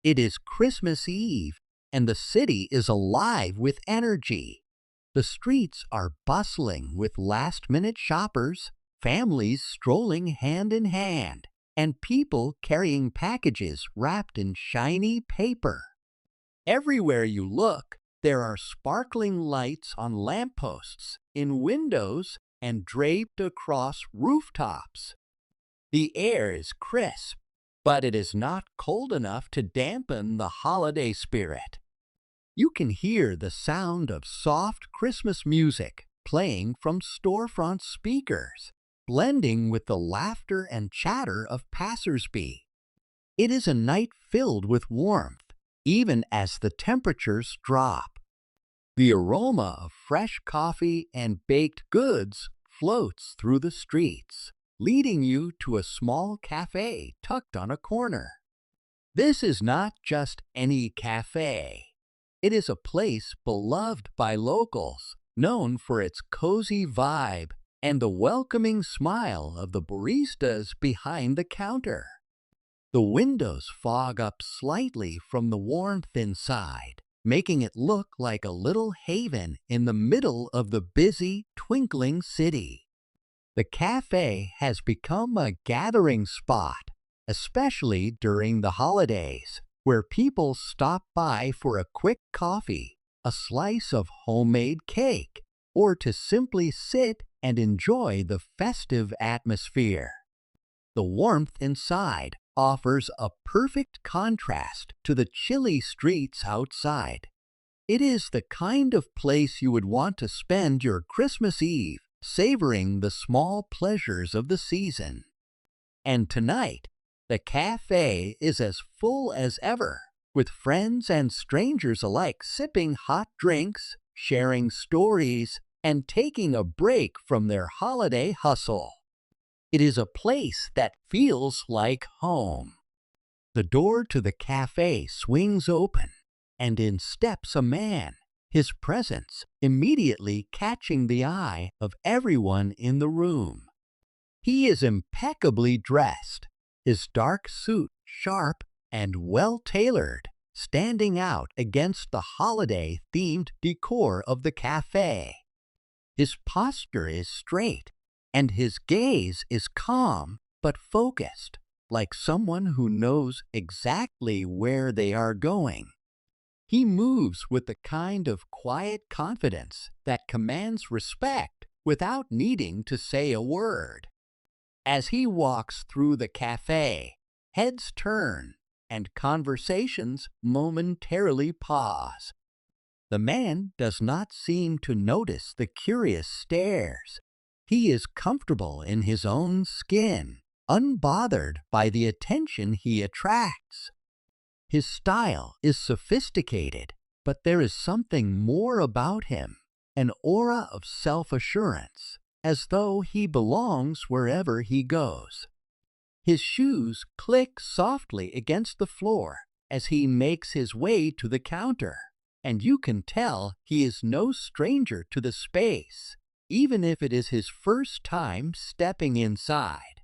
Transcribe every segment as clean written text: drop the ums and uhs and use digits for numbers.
It is Christmas Eve, and the city is alive with energy. The streets are bustling with last-minute shoppers, families strolling hand in hand, and people carrying packages wrapped in shiny paper. Everywhere you look, there are sparkling lights on lampposts, in windows, and draped across rooftops. The air is crisp, but it is not cold enough to dampen the holiday spirit. You can hear the sound of soft Christmas music playing from storefront speakers, blending with the laughter and chatter of passersby. It is a night filled with warmth, even as the temperatures drop. The aroma of fresh coffee and baked goods floats through the streets, leading you to a small cafe tucked on a corner. This is not just any cafe. It is a place beloved by locals, known for its cozy vibe and the welcoming smile of the baristas behind the counter. The windows fog up slightly from the warmth inside, making it look like a little haven in the middle of the busy, twinkling city. The cafe has become a gathering spot, especially during the holidays, where people stop by for a quick coffee, a slice of homemade cake, or to simply sit and enjoy the festive atmosphere. The warmth inside offers a perfect contrast to the chilly streets outside. It is the kind of place you would want to spend your Christmas Eve, savoring the small pleasures of the season. And tonight, the cafe is as full as ever, with friends and strangers alike sipping hot drinks, sharing stories, and taking a break from their holiday hustle. It is a place that feels like home. The door to the cafe swings open, and in steps a man, his presence immediately catching the eye of everyone in the room. He is impeccably dressed, his dark suit sharp and well-tailored, standing out against the holiday-themed decor of the cafe. His posture is straight, and his gaze is calm but focused, like someone who knows exactly where they are going. He moves with the kind of quiet confidence that commands respect without needing to say a word. As he walks through the cafe, heads turn and conversations momentarily pause. The man does not seem to notice the curious stares. He is comfortable in his own skin, unbothered by the attention he attracts. His style is sophisticated, but there is something more about him, an aura of self-assurance, as though he belongs wherever he goes. His shoes click softly against the floor as he makes his way to the counter, and you can tell he is no stranger to the space, even if it is his first time stepping inside.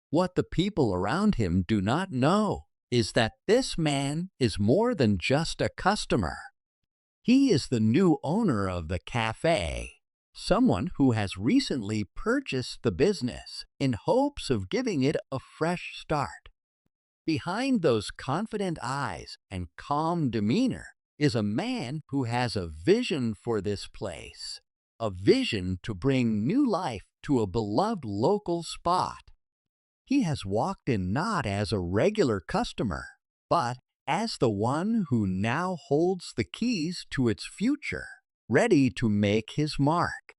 What the people around him do not know is that this man is more than just a customer. He is the new owner of the cafe, someone who has recently purchased the business in hopes of giving it a fresh start. Behind those confident eyes and calm demeanor is a man who has a vision for this place, a vision to bring new life to a beloved local spot. He has walked in not as a regular customer, but as the one who now holds the keys to its future, ready to make his mark.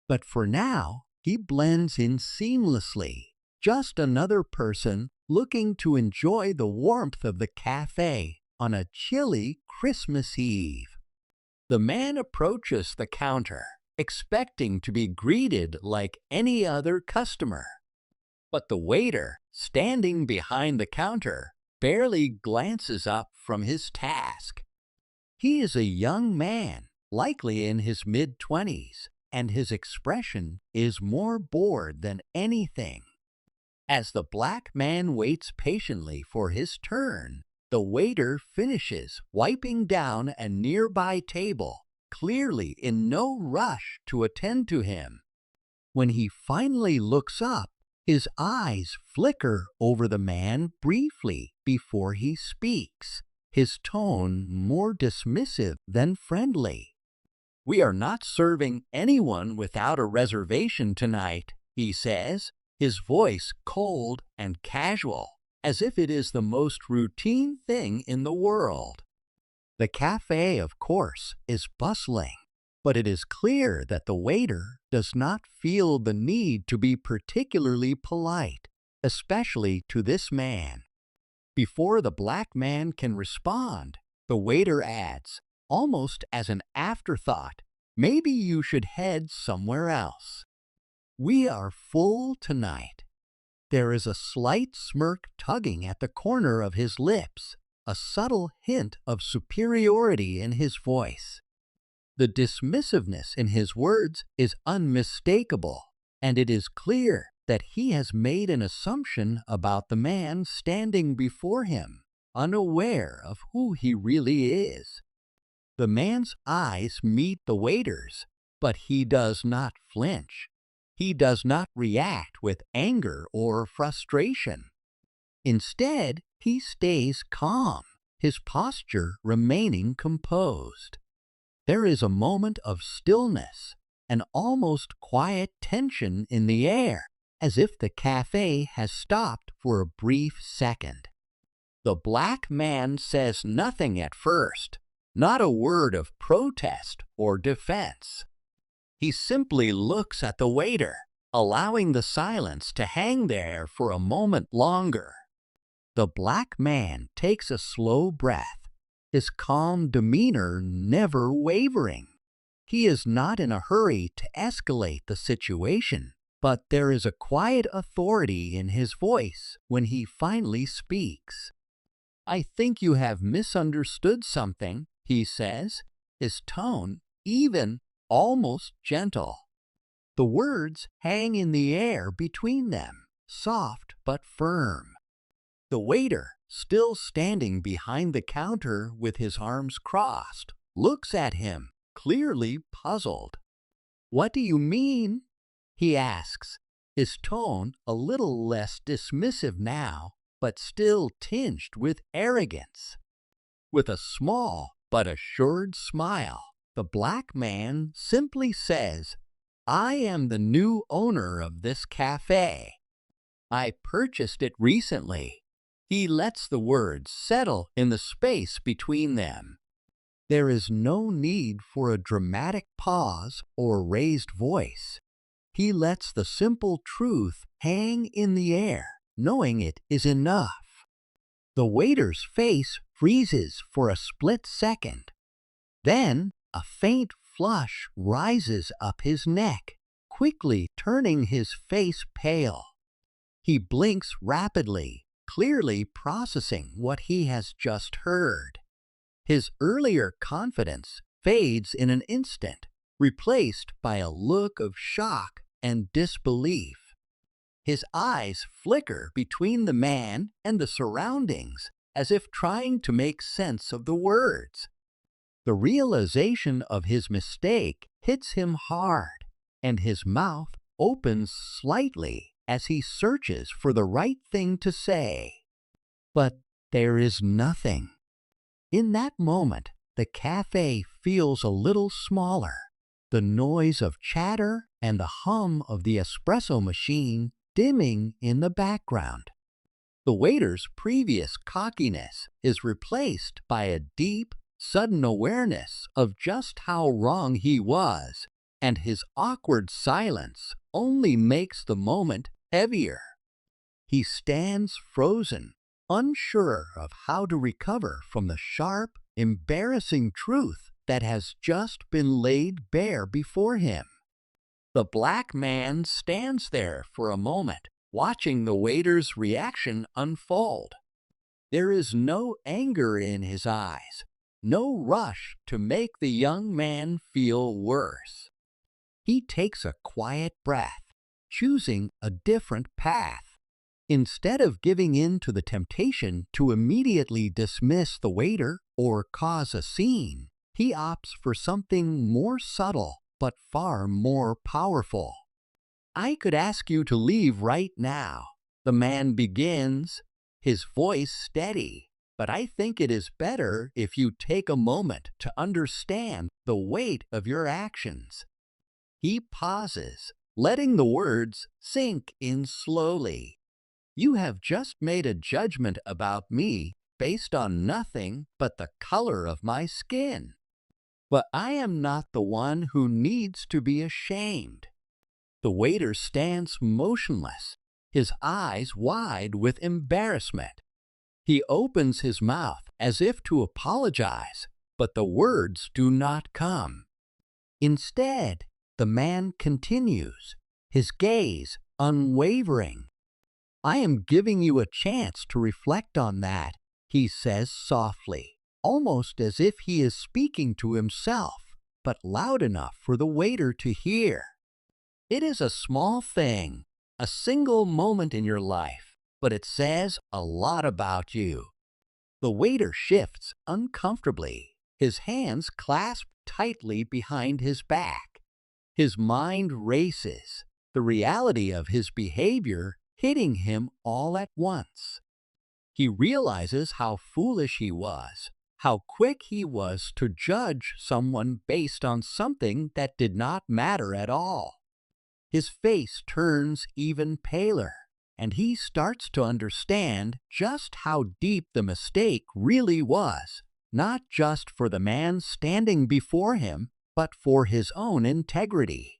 But for now, he blends in seamlessly, just another person looking to enjoy the warmth of the cafe on a chilly Christmas Eve. The man approaches the counter, expecting to be greeted like any other customer. But the waiter, standing behind the counter, barely glances up from his task. He is a young man, likely in his mid-20s, and his expression is more bored than anything. As the black man waits patiently for his turn, The waiter finishes wiping down a nearby table, clearly in no rush to attend to him. When he finally looks up, his eyes flicker over the man briefly before he speaks, his tone more dismissive than friendly. "We are not serving anyone without a reservation tonight," he says, his voice cold and casual, as if it is the most routine thing in the world. The cafe, of course, is bustling, but it is clear that the waiter does not feel the need to be particularly polite, especially to this man. Before the black man can respond, the waiter adds, almost as an afterthought, "Maybe you should head somewhere else. We are full tonight." There is a slight smirk tugging at the corner of his lips, a subtle hint of superiority in his voice. The dismissiveness in his words is unmistakable, and it is clear that he has made an assumption about the man standing before him, unaware of who he really is. The man's eyes meet the waiter's, but he does not flinch. He does not react with anger or frustration. Instead, he stays calm, his posture remaining composed. There is a moment of stillness, an almost quiet tension in the air, as if the cafe has stopped for a brief second. The black man says nothing at first, not a word of protest or defense. He simply looks at the waiter, allowing the silence to hang there for a moment longer. The black man takes a slow breath, his calm demeanor never wavering. He is not in a hurry to escalate the situation, but there is a quiet authority in his voice when he finally speaks. "I think you have misunderstood something," he says, his tone even, almost gentle. The words hang in the air between them, soft but firm. The waiter, still standing behind the counter with his arms crossed, looks at him, clearly puzzled. "What do you mean?" he asks, his tone a little less dismissive now, but still tinged with arrogance. With a small but assured smile, the black man simply says, "I am the new owner of this cafe. I purchased it recently." He lets the words settle in the space between them. There is no need for a dramatic pause or raised voice. He lets the simple truth hang in the air, knowing it is enough. The waiter's face freezes for a split second. Then a faint flush rises up his neck, quickly turning his face pale. He blinks rapidly, clearly processing what he has just heard. His earlier confidence fades in an instant, replaced by a look of shock and disbelief. His eyes flicker between the man and the surroundings, as if trying to make sense of the words. The realization of his mistake hits him hard, and his mouth opens slightly as he searches for the right thing to say. But there is nothing. In that moment, the cafe feels a little smaller, the noise of chatter and the hum of the espresso machine dimming in the background. The waiter's previous cockiness is replaced by a deep, sudden awareness of just how wrong he was, and his awkward silence only makes the moment heavier. He stands frozen, unsure of how to recover from the sharp, embarrassing truth that has just been laid bare before him. The black man stands there for a moment, watching the waiter's reaction unfold. There is no anger in his eyes, no rush to make the young man feel worse. He takes a quiet breath, choosing a different path. Instead of giving in to the temptation to immediately dismiss the waiter or cause a scene, he opts for something more subtle but far more powerful. "I could ask you to leave right now," the man begins, his voice steady. "But I think it is better if you take a moment to understand the weight of your actions." He pauses, letting the words sink in slowly. "You have just made a judgment about me based on nothing but the color of my skin. But I am not the one who needs to be ashamed." The waiter stands motionless, his eyes wide with embarrassment. He opens his mouth as if to apologize, but the words do not come. Instead, the man continues, his gaze unwavering. "I am giving you a chance to reflect on that," he says softly, almost as if he is speaking to himself, but loud enough for the waiter to hear. "It is a small thing, a single moment in your life, but it says a lot about you." The waiter shifts uncomfortably, his hands clasped tightly behind his back. His mind races, the reality of his behavior hitting him all at once. He realizes how foolish he was, how quick he was to judge someone based on something that did not matter at all. His face turns even paler, and he starts to understand just how deep the mistake really was, not just for the man standing before him, but for his own integrity.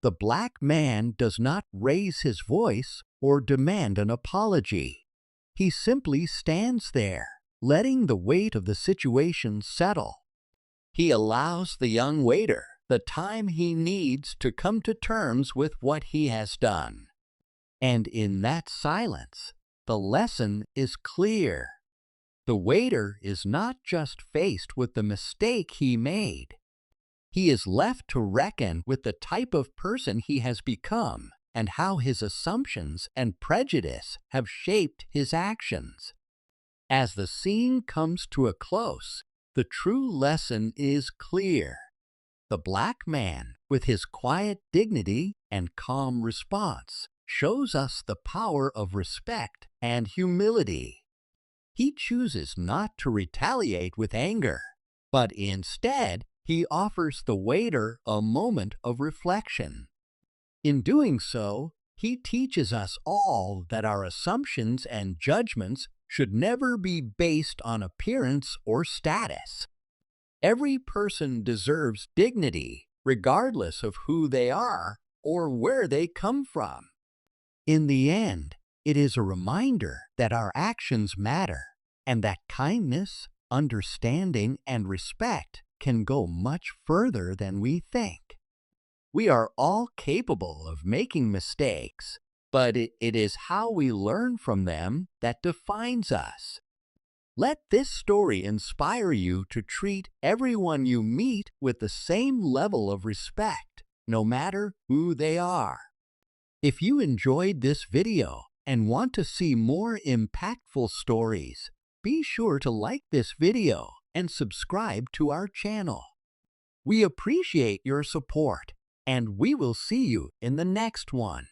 The black man does not raise his voice or demand an apology. He simply stands there, letting the weight of the situation settle. He allows the young waiter the time he needs to come to terms with what he has done. And in that silence, the lesson is clear. The waiter is not just faced with the mistake he made. He is left to reckon with the type of person he has become and how his assumptions and prejudice have shaped his actions. As the scene comes to a close, the true lesson is clear. The black man, with his quiet dignity and calm response, shows us the power of respect and humility. He chooses not to retaliate with anger, but instead, he offers the waiter a moment of reflection. In doing so, he teaches us all that our assumptions and judgments should never be based on appearance or status. Every person deserves dignity, regardless of who they are or where they come from. In the end, it is a reminder that our actions matter and that kindness, understanding, and respect can go much further than we think. We are all capable of making mistakes, but it is how we learn from them that defines us. Let this story inspire you to treat everyone you meet with the same level of respect, no matter who they are. If you enjoyed this video and want to see more impactful stories, be sure to like this video and subscribe to our channel. We appreciate your support, and we will see you in the next one.